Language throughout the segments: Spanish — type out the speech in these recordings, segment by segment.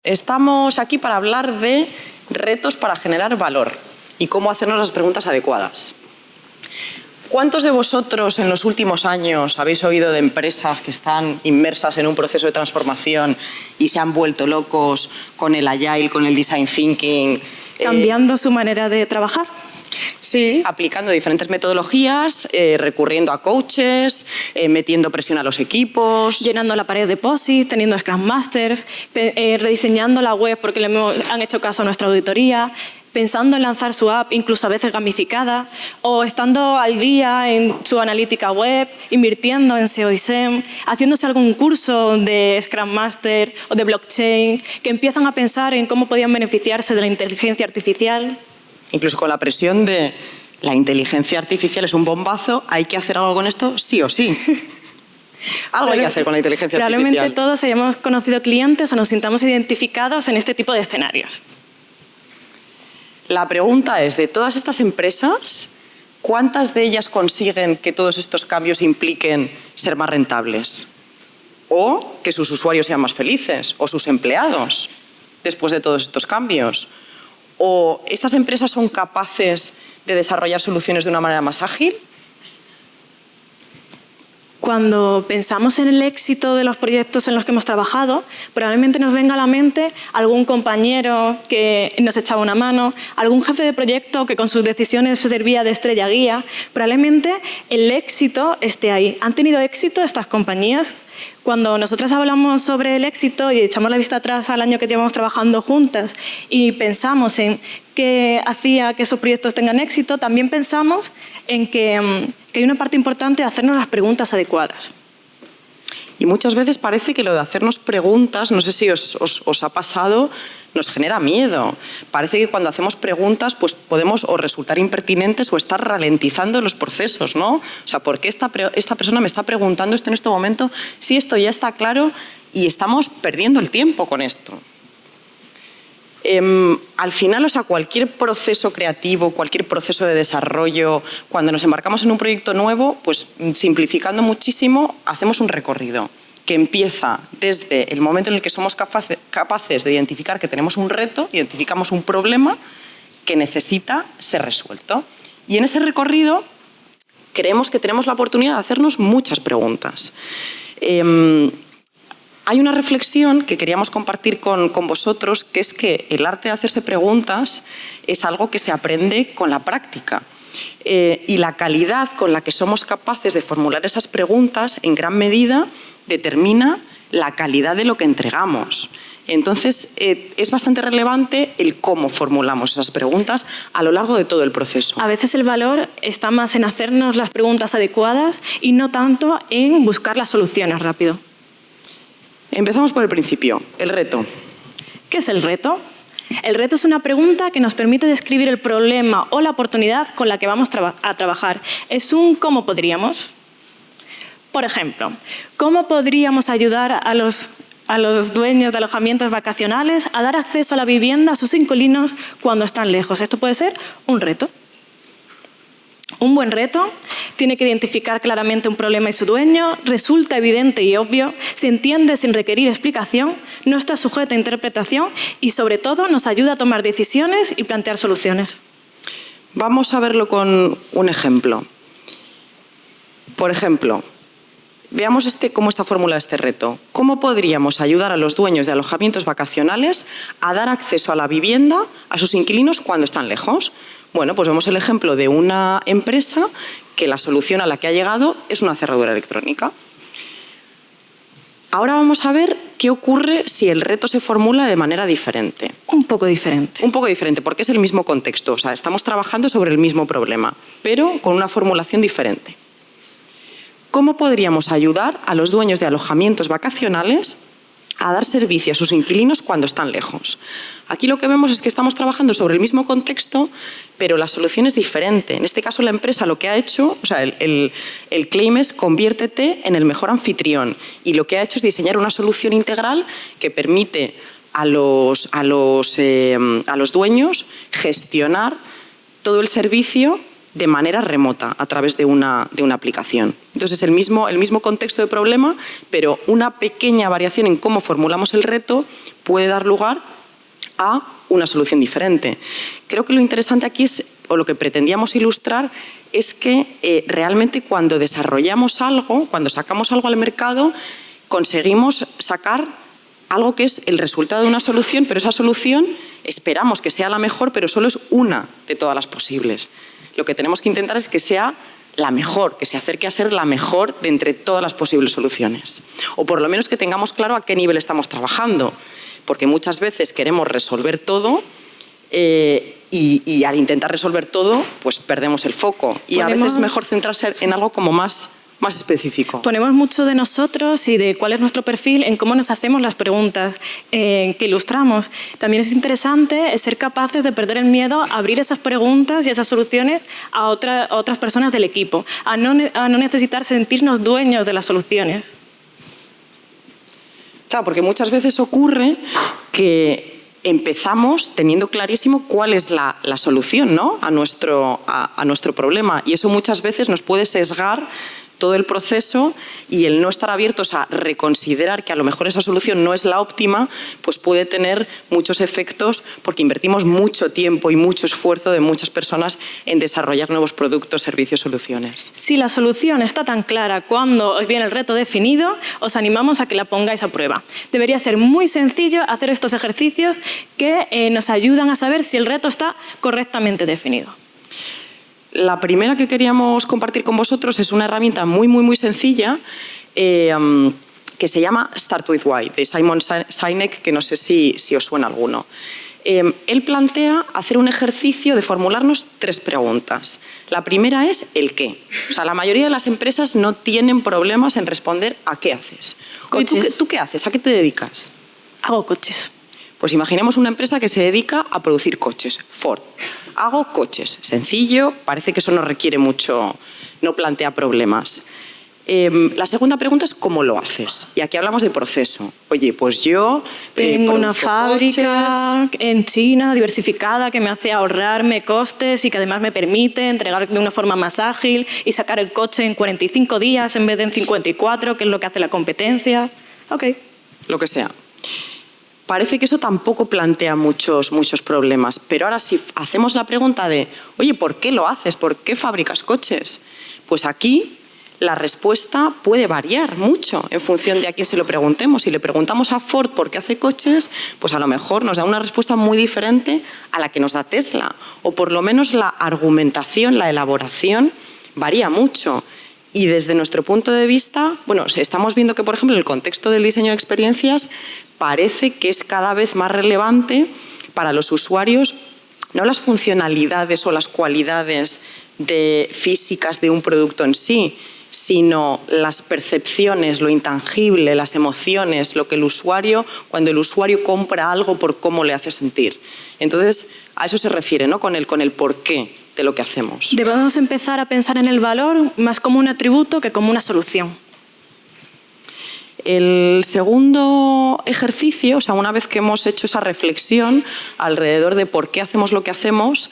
Estamos aquí para hablar de retos para generar valor y cómo hacernos las preguntas adecuadas. ¿Cuántos de vosotros en los últimos años habéis oído de empresas que están inmersas en un proceso de transformación y se han vuelto locos con el Agile, con el Design Thinking? Cambiando su manera de trabajar. Sí, aplicando diferentes metodologías, recurriendo a coaches, metiendo presión a los equipos. Llenando la pared de POSIT, teniendo Scrum Masters, rediseñando la web porque han hecho caso a nuestra auditoría, pensando en lanzar su app, incluso a veces gamificada, o estando al día en su analítica web, invirtiendo en SEO y SEM, haciéndose algún curso de Scrum Master o de blockchain, que empiezan a pensar en cómo podían beneficiarse de la inteligencia artificial. Incluso con la presión de la inteligencia artificial es un bombazo, hay que hacer algo con esto sí o sí. Algo hay que hacer con la inteligencia artificial. Probablemente todos hayamos conocido clientes o nos sintamos identificados en este tipo de escenarios. La pregunta es, de todas estas empresas, ¿cuántas de ellas consiguen que todos estos cambios impliquen ser más rentables? O que sus usuarios sean más felices, o sus empleados, después de todos estos cambios. ¿O estas empresas son capaces de desarrollar soluciones de una manera más ágil? Cuando pensamos en el éxito de los proyectos en los que hemos trabajado, probablemente nos venga a la mente algún compañero que nos echaba una mano, algún jefe de proyecto que con sus decisiones servía de estrella guía. Probablemente el éxito esté ahí. ¿Han tenido éxito estas compañías? Cuando nosotras hablamos sobre el éxito y echamos la vista atrás al año que llevamos trabajando juntas y pensamos en qué hacía que esos proyectos tengan éxito, también pensamos en que hay una parte importante de hacernos las preguntas adecuadas. Y muchas veces parece que lo de hacernos preguntas, no sé si os ha pasado, nos genera miedo. Parece que cuando hacemos preguntas pues podemos o resultar impertinentes o estar ralentizando los procesos, ¿no? O sea, ¿por qué esta persona me está preguntando esto en este momento si esto ya está claro y estamos perdiendo el tiempo con esto? Al final, o sea, cualquier proceso creativo, cualquier proceso de desarrollo, cuando nos embarcamos en un proyecto nuevo, pues simplificando muchísimo, hacemos un recorrido que empieza desde el momento en el que somos capaces de identificar que tenemos un reto, identificamos un problema que necesita ser resuelto. Y en ese recorrido creemos que tenemos la oportunidad de hacernos muchas preguntas. Hay una reflexión que queríamos compartir con vosotros, que es que el arte de hacerse preguntas es algo que se aprende con la práctica. Y la calidad con la que somos capaces de formular esas preguntas, en gran medida, determina la calidad de lo que entregamos. Entonces, es bastante relevante el cómo formulamos esas preguntas a lo largo de todo el proceso. A veces el valor está más en hacernos las preguntas adecuadas y no tanto en buscar las soluciones rápido. Empezamos por el principio, el reto. ¿Qué es el reto? El reto es una pregunta que nos permite describir el problema o la oportunidad con la que vamos a trabajar. Es un ¿cómo podríamos? Por ejemplo, ¿cómo podríamos ayudar a los dueños de alojamientos vacacionales a dar acceso a la vivienda a sus inquilinos cuando están lejos? Esto puede ser un reto. Un buen reto tiene que identificar claramente un problema y su dueño, resulta evidente y obvio, se entiende sin requerir explicación, no está sujeto a interpretación y, sobre todo, nos ayuda a tomar decisiones y plantear soluciones. Vamos a verlo con un ejemplo. Por ejemplo, veamos cómo está formulado este reto. ¿Cómo podríamos ayudar a los dueños de alojamientos vacacionales a dar acceso a la vivienda a sus inquilinos cuando están lejos? Bueno, pues vemos el ejemplo de una empresa que la solución a la que ha llegado es una cerradura electrónica. Ahora vamos a ver qué ocurre si el reto se formula de manera diferente. Un poco diferente. Un poco diferente, porque es el mismo contexto. O sea, estamos trabajando sobre el mismo problema, pero con una formulación diferente. ¿Cómo podríamos ayudar a los dueños de alojamientos vacacionales a dar servicio a sus inquilinos cuando están lejos? Aquí lo que vemos es que estamos trabajando sobre el mismo contexto, pero la solución es diferente. En este caso, la empresa lo que ha hecho, o sea, el claim es conviértete en el mejor anfitrión. Y lo que ha hecho es diseñar una solución integral que permite a los dueños gestionar todo el servicio de manera remota a través de una aplicación. Entonces es el mismo contexto de problema, pero una pequeña variación en cómo formulamos el reto puede dar lugar a una solución diferente. Creo que lo interesante aquí es, o lo que pretendíamos ilustrar, es que realmente cuando desarrollamos algo, cuando sacamos algo al mercado, conseguimos sacar algo que es el resultado de una solución, pero esa solución esperamos que sea la mejor, pero solo es una de todas las posibles. Lo que tenemos que intentar es que sea la mejor, que se acerque a ser la mejor de entre todas las posibles soluciones. O por lo menos que tengamos claro a qué nivel estamos trabajando, porque muchas veces queremos resolver todo y al intentar resolver todo, pues perdemos el foco. Y a veces es mejor centrarse en algo como más específico. Ponemos mucho de nosotros y de cuál es nuestro perfil en cómo nos hacemos las preguntas que ilustramos. También es interesante ser capaces de perder el miedo a abrir esas preguntas y esas soluciones a otras personas del equipo, a no necesitar sentirnos dueños de las soluciones. Claro, porque muchas veces ocurre que empezamos teniendo clarísimo cuál es la solución, ¿no? a nuestro problema, y eso muchas veces nos puede sesgar todo el proceso, y el no estar abiertos a reconsiderar que a lo mejor esa solución no es la óptima, pues puede tener muchos efectos, porque invertimos mucho tiempo y mucho esfuerzo de muchas personas en desarrollar nuevos productos, servicios, soluciones. Si la solución está tan clara cuando os viene el reto definido, os animamos a que la pongáis a prueba. Debería ser muy sencillo hacer estos ejercicios que nos ayudan a saber si el reto está correctamente definido. La primera que queríamos compartir con vosotros es una herramienta muy sencilla que se llama Start with Why, de Simon Sinek, que no sé si os suena alguno. Él plantea hacer un ejercicio de formularnos 3 preguntas. La primera es el qué. O sea, la mayoría de las empresas no tienen problemas en responder a qué haces. Oye, ¿tú qué haces? ¿A qué te dedicas? Hago coches. Pues imaginemos una empresa que se dedica a producir coches, Ford. Hago coches, sencillo, parece que eso no requiere mucho, no plantea problemas. La segunda pregunta es ¿cómo lo haces? Y aquí hablamos de proceso. Oye, pues yo tengo una fábrica en China diversificada que me hace ahorrarme costes y que además me permite entregar de una forma más ágil y sacar el coche en 45 días en vez de en 54, que es lo que hace la competencia. Ok. Lo que sea. Parece que eso tampoco plantea muchos problemas, pero ahora si hacemos la pregunta de oye, ¿por qué lo haces? ¿Por qué fabricas coches? Pues aquí la respuesta puede variar mucho en función de a quién se lo preguntemos. Si le preguntamos a Ford por qué hace coches, pues a lo mejor nos da una respuesta muy diferente a la que nos da Tesla, o por lo menos la argumentación, la elaboración varía mucho. Y desde nuestro punto de vista, bueno, estamos viendo que, por ejemplo, en el contexto del diseño de experiencias parece que es cada vez más relevante para los usuarios no las funcionalidades o las cualidades físicas de un producto en sí, sino las percepciones, lo intangible, las emociones, lo que el usuario, cuando el usuario compra algo por cómo le hace sentir. Entonces, a eso se refiere, ¿no? Con el porqué de lo que hacemos. Debemos empezar a pensar en el valor más como un atributo que como una solución. El segundo ejercicio, o sea, una vez que hemos hecho esa reflexión alrededor de por qué hacemos lo que hacemos,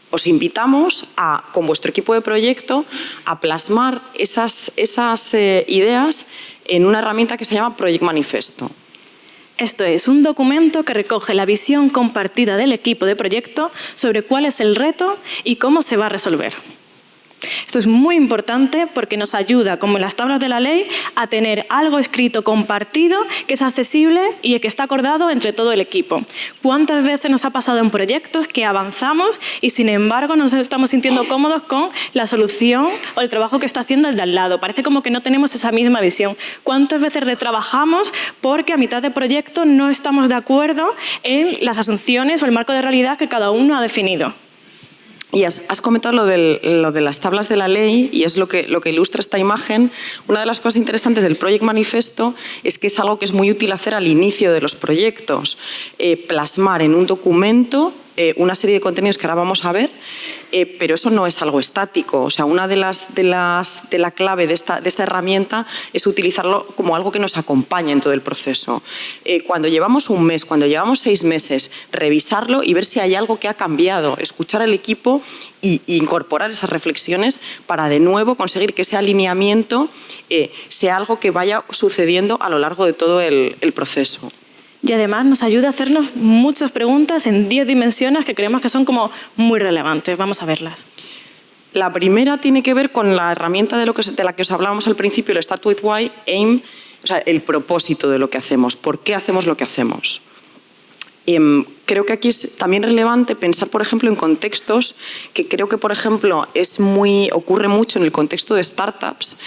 os invitamos con vuestro equipo de proyecto a plasmar esas ideas en una herramienta que se llama Project Manifesto. Esto es un documento que recoge la visión compartida del equipo de proyecto sobre cuál es el reto y cómo se va a resolver. Esto es muy importante porque nos ayuda, como en las tablas de la ley, a tener algo escrito compartido que es accesible y que está acordado entre todo el equipo. ¿Cuántas veces nos ha pasado en proyectos que avanzamos y sin embargo nos estamos sintiendo cómodos con la solución o el trabajo que está haciendo el de al lado? Parece como que no tenemos esa misma visión. ¿Cuántas veces retrabajamos porque a mitad de proyecto no estamos de acuerdo en las asunciones o el marco de realidad que cada uno ha definido? Y has comentado lo de las tablas de la ley, y es lo que ilustra esta imagen. Una de las cosas interesantes del Project Manifesto es que es algo que es muy útil hacer al inicio de los proyectos. Plasmar en un documento una serie de contenidos que ahora vamos a ver, pero eso no es algo estático. O sea, una de la clave de esta herramienta es utilizarlo como algo que nos acompaña en todo el proceso. Cuando llevamos un mes, cuando llevamos 6 meses, revisarlo y ver si hay algo que ha cambiado, escuchar al equipo e incorporar esas reflexiones para de nuevo conseguir que ese alineamiento sea algo que vaya sucediendo a lo largo de todo el proceso. Y además nos ayuda a hacernos muchas preguntas en 10 dimensiones que creemos que son como muy relevantes. Vamos a verlas. La primera tiene que ver con la herramienta de la que os hablábamos al principio, el Start with Why, Aim, o sea, el propósito de lo que hacemos, por qué hacemos lo que hacemos. Creo que aquí es también relevante pensar, por ejemplo, en contextos que creo que, por ejemplo, ocurre mucho en el contexto de startups,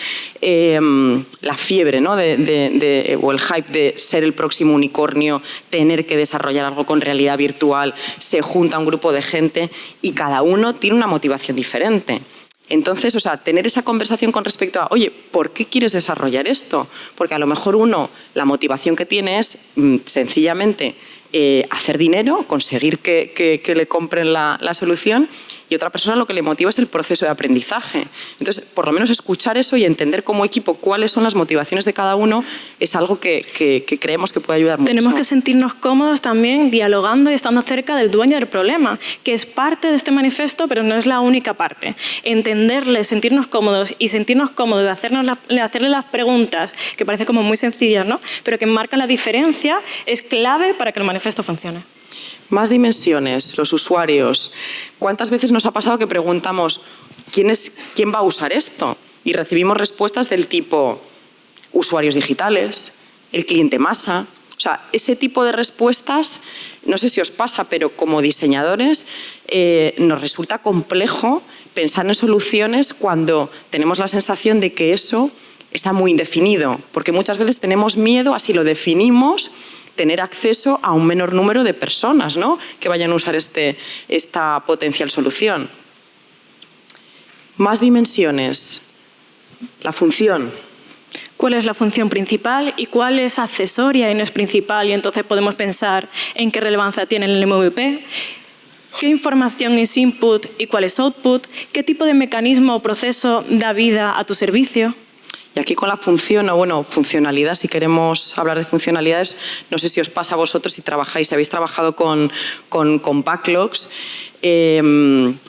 la fiebre, ¿no? O el hype de ser el próximo unicornio, tener que desarrollar algo con realidad virtual, se junta un grupo de gente y cada uno tiene una motivación diferente. Entonces, o sea, tener esa conversación con respecto a, oye, ¿por qué quieres desarrollar esto? Porque a lo mejor la motivación que tiene es sencillamente hacer dinero, conseguir que le compren la solución, y otra persona lo que le motiva es el proceso de aprendizaje. Entonces, por lo menos escuchar eso y entender como equipo cuáles son las motivaciones de cada uno es algo que creemos que puede ayudar mucho. Tenemos que sentirnos cómodos también dialogando y estando cerca del dueño del problema, que es parte de este manifiesto, pero no es la única parte. Entenderle, sentirnos cómodos y sentirnos cómodos de hacerle las preguntas, que parece como muy sencillas, ¿no? Pero que marcan la diferencia, es clave para que el manifiesto funcione. Más dimensiones, los usuarios. ¿Cuántas veces nos ha pasado que preguntamos ¿quién va a usar esto? Y recibimos respuestas del tipo usuarios digitales, el cliente masa. O sea, ese tipo de respuestas, no sé si os pasa, pero como diseñadores nos resulta complejo pensar en soluciones cuando tenemos la sensación de que eso está muy indefinido, porque muchas veces tenemos miedo a si lo definimos tener acceso a un menor número de personas, ¿no?, que vayan a usar esta potencial solución. Más dimensiones. La función. ¿Cuál es la función principal y cuál es accesoria y no es principal? Y entonces podemos pensar en qué relevancia tiene el MVP, qué información es input y cuál es output, qué tipo de mecanismo o proceso da vida a tu servicio. Y aquí con la función, o bueno, funcionalidad, si queremos hablar de funcionalidades, no sé si os pasa a vosotros si habéis trabajado con backlogs,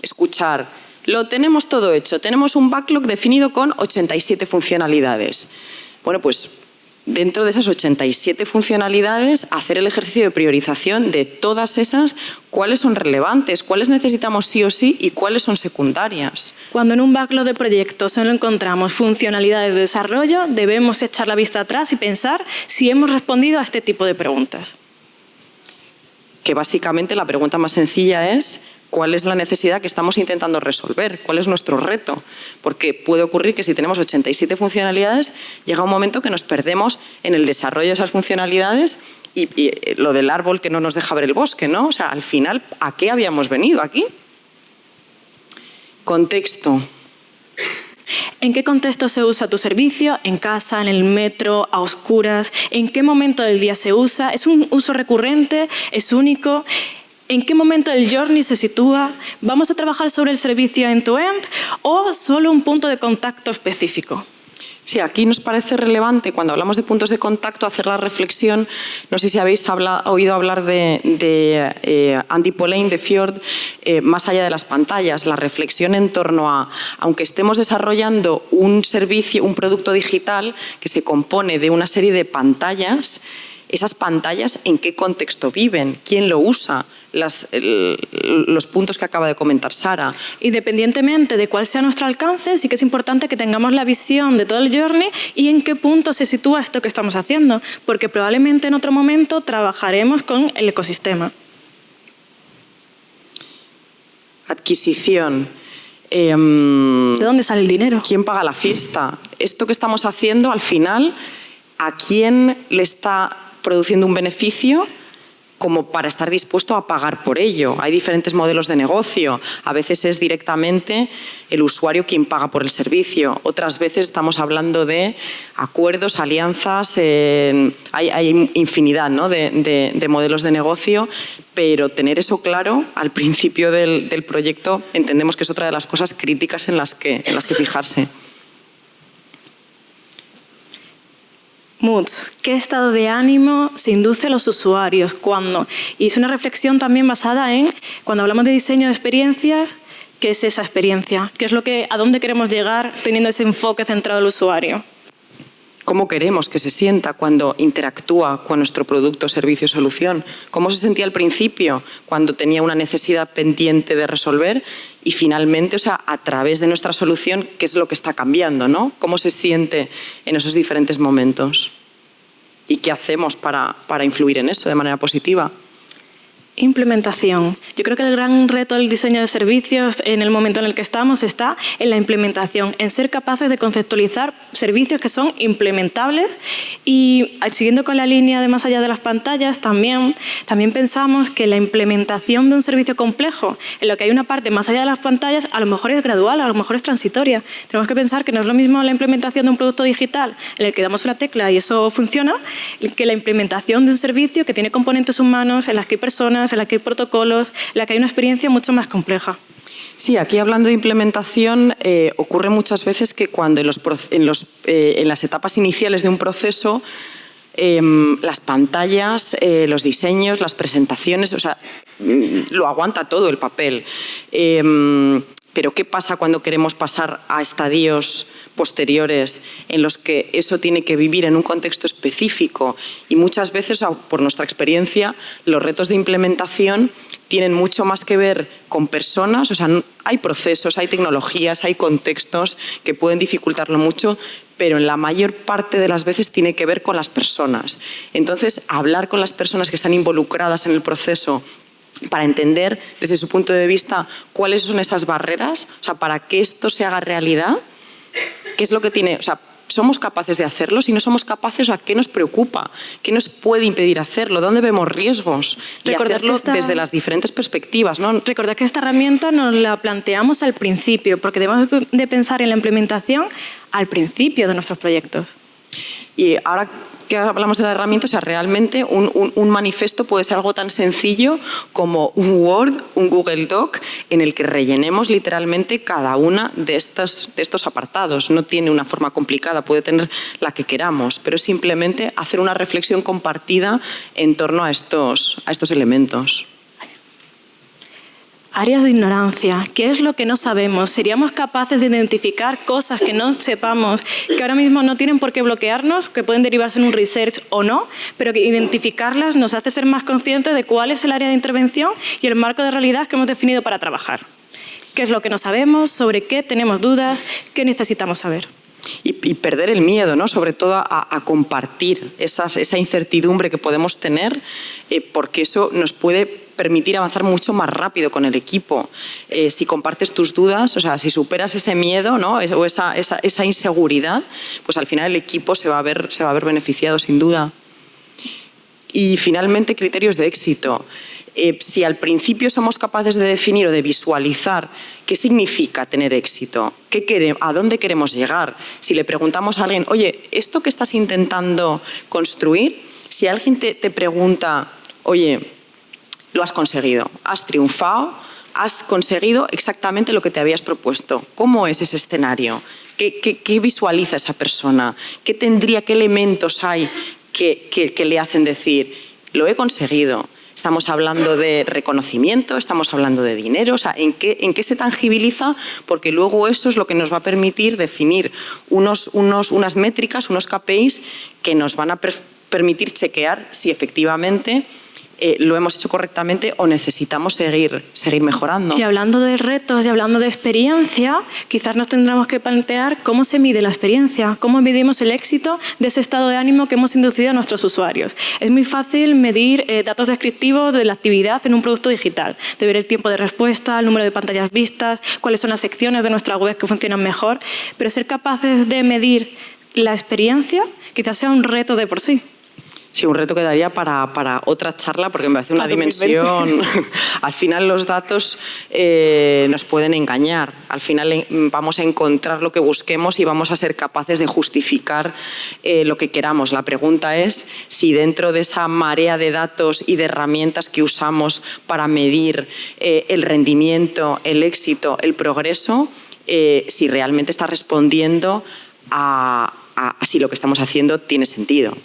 escuchar, lo tenemos todo hecho, tenemos un backlog definido con 87 funcionalidades. Bueno, pues dentro de esas 87 funcionalidades, hacer el ejercicio de priorización de todas esas, cuáles son relevantes, cuáles necesitamos sí o sí y cuáles son secundarias. Cuando en un backlog de proyectos solo encontramos funcionalidades de desarrollo, debemos echar la vista atrás y pensar si hemos respondido a este tipo de preguntas. Que básicamente la pregunta más sencilla es ¿cuál es la necesidad que estamos intentando resolver? ¿Cuál es nuestro reto? Porque puede ocurrir que si tenemos 87 funcionalidades, llega un momento que nos perdemos en el desarrollo de esas funcionalidades y lo del árbol que no nos deja ver el bosque, ¿no? O sea, al final, ¿a qué habíamos venido aquí? Contexto. ¿En qué contexto se usa tu servicio? ¿En casa, en el metro, a oscuras? ¿En qué momento del día se usa? ¿Es un uso recurrente? ¿Es único? ¿En qué momento el journey se sitúa? ¿Vamos a trabajar sobre el servicio end-to-end o solo un punto de contacto específico? Sí, aquí nos parece relevante, cuando hablamos de puntos de contacto, hacer la reflexión. No sé si habéis oído hablar de Andy Pollain, de Fjord, más allá de las pantallas, la reflexión en torno a, aunque estemos desarrollando un servicio, un producto digital que se compone de una serie de pantallas, esas pantallas, ¿en qué contexto viven? ¿Quién lo usa? Los puntos que acaba de comentar Sara. Independientemente de cuál sea nuestro alcance, sí que es importante que tengamos la visión de todo el journey y en qué punto se sitúa esto que estamos haciendo, porque probablemente en otro momento trabajaremos con el ecosistema. Adquisición. ¿De dónde sale el dinero? ¿Quién paga la fiesta? Esto que estamos haciendo, al final, ¿a quién le está produciendo un beneficio como para estar dispuesto a pagar por ello. Hay diferentes modelos de negocio. A veces es directamente el usuario quien paga por el servicio. Otras veces estamos hablando de acuerdos, alianzas. Hay infinidad, ¿no?, de modelos de negocio, pero tener eso claro al principio del proyecto entendemos que es otra de las cosas críticas en las que fijarse. Moods. ¿Qué estado de ánimo se induce a los usuarios? ¿Cuándo? Y es una reflexión también basada en, cuando hablamos de diseño de experiencias, ¿qué es esa experiencia? ¿Qué es a dónde queremos llegar teniendo ese enfoque centrado en el usuario? ¿Cómo queremos que se sienta cuando interactúa con nuestro producto, servicio o solución? ¿Cómo se sentía al principio cuando tenía una necesidad pendiente de resolver? Y finalmente, a través de nuestra solución, ¿qué es lo que está cambiando, ¿no? ¿Cómo se siente en esos diferentes momentos? ¿Y qué hacemos para influir en eso de manera positiva? Implementación. Yo creo que el gran reto del diseño de servicios en el momento en el que estamos está en la implementación, en ser capaces de conceptualizar servicios que son implementables y, siguiendo con la línea de más allá de las pantallas, también pensamos que la implementación de un servicio complejo, en lo que hay una parte más allá de las pantallas, a lo mejor es gradual, a lo mejor es transitoria. Tenemos que pensar que no es lo mismo la implementación de un producto digital en el que damos una tecla y eso funciona, que la implementación de un servicio que tiene componentes humanos, en las que hay personas, en la que hay protocolos, en la que hay una experiencia mucho más compleja. Sí, aquí hablando de implementación, ocurre muchas veces que cuando en las etapas iniciales de un proceso, las pantallas, los diseños, las presentaciones, lo aguanta todo el papel. Pero ¿qué pasa cuando queremos pasar a estadios posteriores en los que eso tiene que vivir en un contexto específico? Y muchas veces, por nuestra experiencia, los retos de implementación tienen mucho más que ver con personas. Hay procesos, hay tecnologías, hay contextos que pueden dificultarlo mucho, pero en la mayor parte de las veces tiene que ver con las personas. Entonces, hablar con las personas que están involucradas en el proceso para entender desde su punto de vista cuáles son esas barreras, para que esto se haga realidad, qué es lo que tiene, somos capaces de hacerlo. Si no somos capaces, ¿qué nos preocupa? ¿Qué nos puede impedir hacerlo? ¿Dónde vemos riesgos? Y hacerlo desde las diferentes perspectivas, ¿no? Recordad que esta herramienta nos la planteamos al principio, porque debemos de pensar en la implementación al principio de nuestros proyectos. Y ahora que hablamos de la herramienta, realmente un manifiesto puede ser algo tan sencillo como un Word, un Google Doc, en el que rellenemos literalmente cada una de estos apartados. No tiene una forma complicada, puede tener la que queramos, pero es simplemente hacer una reflexión compartida en torno a estos elementos. Áreas de ignorancia. ¿Qué es lo que no sabemos? ¿Seríamos capaces de identificar cosas que no sepamos, que ahora mismo no tienen por qué bloquearnos, que pueden derivarse en un research o no, pero que identificarlas nos hace ser más conscientes de cuál es el área de intervención y el marco de realidad que hemos definido para trabajar? ¿Qué es lo que no sabemos? ¿Sobre qué tenemos dudas? ¿Qué necesitamos saber? Y perder el miedo, ¿no? Sobre todo a compartir esa incertidumbre que podemos tener, porque eso nos puede permitir avanzar mucho más rápido con el equipo. Si compartes tus dudas, si superas ese miedo, ¿no?, o esa inseguridad, pues al final el equipo se va a ver beneficiado sin duda. Y finalmente, criterios de éxito. Si al principio somos capaces de definir o de visualizar qué significa tener éxito, a dónde queremos llegar, si le preguntamos a alguien, oye, ¿esto que estás intentando construir? Si alguien te pregunta, oye, lo has conseguido, has triunfado, has conseguido exactamente lo que te habías propuesto. ¿Cómo es ese escenario? ¿Qué visualiza esa persona? ¿Qué elementos hay que le hacen decir, lo he conseguido? Estamos hablando de reconocimiento, estamos hablando de dinero, ¿en qué se tangibiliza? Porque luego eso es lo que nos va a permitir definir unas métricas, unos KPIs que nos van a permitir chequear si efectivamente lo hemos hecho correctamente o necesitamos seguir mejorando. Y hablando de retos y hablando de experiencia, quizás nos tendremos que plantear cómo se mide la experiencia, cómo medimos el éxito de ese estado de ánimo que hemos inducido a nuestros usuarios. Es muy fácil medir datos descriptivos de la actividad en un producto digital, de ver el tiempo de respuesta, el número de pantallas vistas, cuáles son las secciones de nuestra web que funcionan mejor, pero ser capaces de medir la experiencia quizás sea un reto de por sí. Sí, un reto que daría para otra charla, porque me parece una dimensión... Al final los datos nos pueden engañar. Al final vamos a encontrar lo que busquemos y vamos a ser capaces de justificar lo que queramos. La pregunta es si dentro de esa marea de datos y de herramientas que usamos para medir el rendimiento, el éxito, el progreso, si realmente está respondiendo a si lo que estamos haciendo tiene sentido.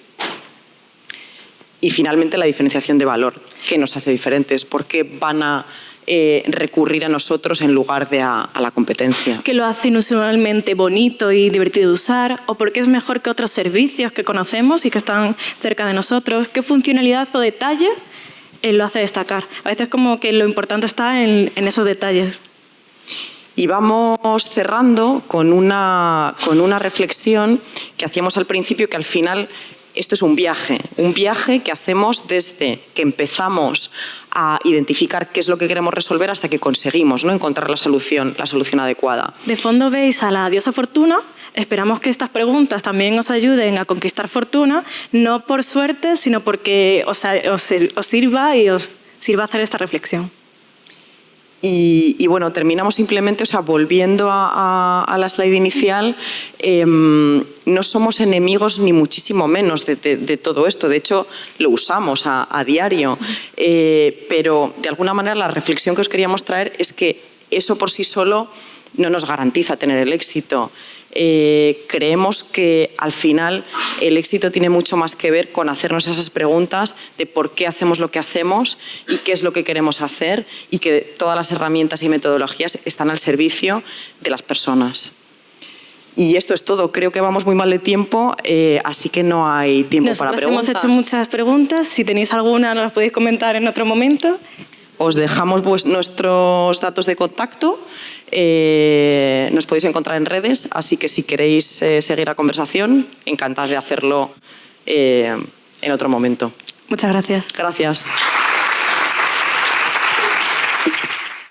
Y finalmente la diferenciación de valor. ¿Qué nos hace diferentes? ¿Por qué van a recurrir a nosotros en lugar de a la competencia? ¿Qué lo hace inusualmente bonito y divertido de usar? ¿O por qué es mejor que otros servicios que conocemos y que están cerca de nosotros? ¿Qué funcionalidad o detalle lo hace destacar? A veces como que lo importante está en esos detalles. Y vamos cerrando con una reflexión que hacíamos al principio, que al final esto es un viaje que hacemos desde que empezamos a identificar qué es lo que queremos resolver hasta que conseguimos, ¿no?, encontrar la solución adecuada. De fondo veis a la diosa Fortuna. Esperamos que estas preguntas también os ayuden a conquistar fortuna, no por suerte, sino porque os sirva y os sirva hacer esta reflexión. Y bueno, terminamos simplemente, volviendo a la slide inicial, no somos enemigos ni muchísimo menos de todo esto. De hecho, lo usamos a diario. Pero, de alguna manera, la reflexión que os queríamos traer es que eso por sí solo no nos garantiza tener el éxito. Creemos que al final el éxito tiene mucho más que ver con hacernos esas preguntas de por qué hacemos lo que hacemos y qué es lo que queremos hacer, y que todas las herramientas y metodologías están al servicio de las personas. Y esto es todo. Creo que vamos muy mal de tiempo, así que no hay tiempo para preguntas. Hemos hecho muchas preguntas. Si tenéis alguna, nos las podéis comentar en otro momento. Os dejamos nuestros datos de contacto, nos podéis encontrar en redes, así que si queréis seguir la conversación, encantadas de hacerlo en otro momento. Muchas gracias. Gracias.